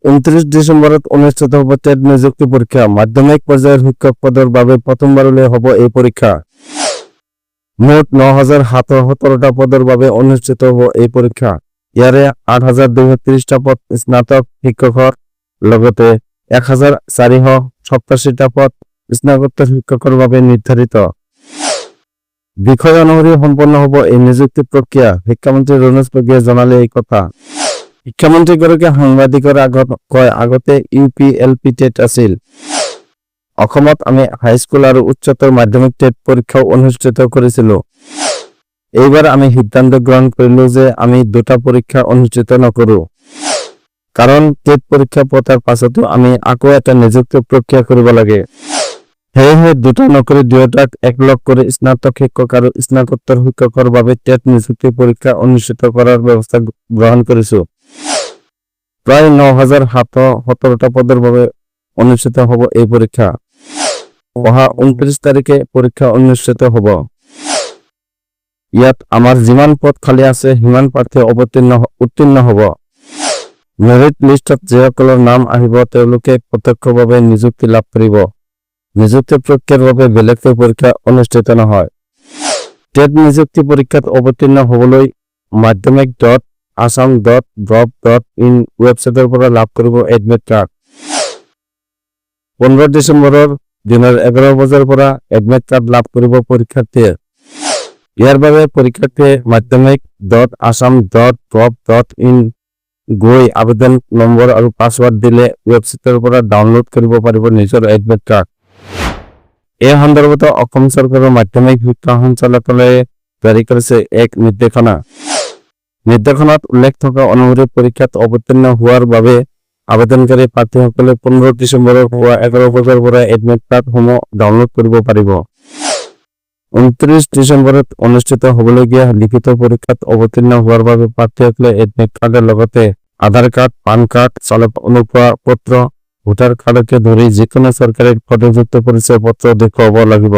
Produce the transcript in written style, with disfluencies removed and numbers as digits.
29 ডিসেম্বৰত অনুষ্ঠিত হ'ব টেট নিযুক্তি পৰীক্ষা। মাধ্যমিক পৰ্যায়ৰ শিক্ষক পদৰ বাবে প্ৰথমবাৰলৈ হ'ব এই পৰীক্ষা। মুঠ ৯,৭17টা পদৰ বাবে অনুষ্ঠিত হ'ব এই পৰীক্ষা। ইয়াৰে ৮,২৩০টা পদ স্নাতক শিক্ষকৰ লগতে ১,৪৮৭টা পদ স্নাতকোত্তৰ শিক্ষকৰ বাবে নিৰ্ধাৰিত। বিষয় অনুসৰি সম্পন্ন হ'ব এই নিযুক্তি প্ৰক্ৰিয়া। শিক্ষামন্ত্ৰী ৰণোজ পেগুৱে জনালে এই কথা। শিক্ষামন্ত্ৰীগৰাকীয়ে সাংবাদিকৰ আগত কয়, আগতে UPLP টেট আছিল। অসমত আমি হাইস্কুল আৰু উচ্চতৰ মাধ্যমিক টেট পৰীক্ষাও অনুষ্ঠিত কৰিছিলো। এইবাৰ আমি সিদ্ধান্ত গ্ৰহণ কৰিলো যে আমি দুটা পৰীক্ষা অনুষ্ঠিত নকৰো। কাৰণ টেট পৰীক্ষা পতাৰ পাছতো আমি আকৌ এটা নিযুক্তি প্ৰক্ৰিয়া কৰিব লাগে। সেয়েহে দুটা নকৰি দুয়োটাক একলগ কৰি স্নাতক শিক্ষক আৰু স্নাতকোত্তৰ শিক্ষকৰ বাবে টেট নিযুক্তি পৰীক্ষা অনুষ্ঠিত কৰাৰ ব্যৱস্থা গ্ৰহণ কৰিছো। প্ৰায় ৯,৭17টা পদৰ বাবে অনুষ্ঠিত হ'ব এই পৰীক্ষা। অহা 29 তাৰিখে পৰীক্ষা অনুষ্ঠিত হ'ব। ইয়াত আমাৰ যিমান পদ খালী আছে সিমান প্ৰাৰ্থী উত্তীৰ্ণ হ'ব। মেৰিট লিষ্টত যিসকলৰ নাম আহিব তেওঁলোকে প্ৰত্যক্ষভাৱে নিযুক্তি লাভ কৰিব। নিযুক্তি প্ৰক্ৰিয়াৰ বাবে বেলেগকৈ পৰীক্ষা অনুষ্ঠিত নহয়। টেট নিযুক্তি পৰীক্ষাত অৱতীৰ্ণ হ'বলৈ madhyamik.assam.gov.in ৱেবছাইটৰ পৰা লাভ কৰিব এডমিট কাৰ্ড। 15 ডিচেম্বৰৰ দিনৰ 11 বজাৰ পৰা এডমিট কাৰ্ড লাভ কৰিব পৰীক্ষাৰ্থীয়ে। ইয়াৰ বাবে পৰীক্ষাৰ্থীয়ে madhyamik.assam.gov.in গৈ আবেদন নম্বৰ আৰু পাছৱৰ্ড দিলে ৱেবছাইটৰ পৰা ডাউনলোড কৰিব পাৰিব নিজৰ এডমিট কাৰ্ড। এই সন্দৰ্ভত অসম চৰকাৰৰ মাধ্যমিক শিক্ষা সঞ্চালকালয়ে জাৰি কৰিছে এক নিৰ্দেশনা। নিৰ্দেশনাত উল্লেখ থকা অনুসৰি পৰীক্ষাত অৱতীৰ্ণ হোৱাৰ বাবে আবেদনকাৰী প্ৰাৰ্থীসকলে 15 ডিচেম্বৰৰ পুৱা 11 বজাৰ পৰা এডমিট কাৰ্ডসমূহ ডাউনলোড কৰিব পাৰিব। 29 ডিচেম্বৰত অনুষ্ঠিত হ'বলগীয়া লিখিত পৰীক্ষাত অৱতীৰ্ণ হোৱাৰ বাবে প্ৰাৰ্থীসকলে এডমিট কাৰ্ডৰ লগতে আধাৰ কাৰ্ড, পান কাৰ্ড, চালক অনুজ্ঞাপত্ৰ, ভোটাৰ কাৰ্ডকে ধৰি যিকোনো চৰকাৰী ফটোযুক্ত পৰিচয় পত্ৰ দেখুৱাব লাগিব।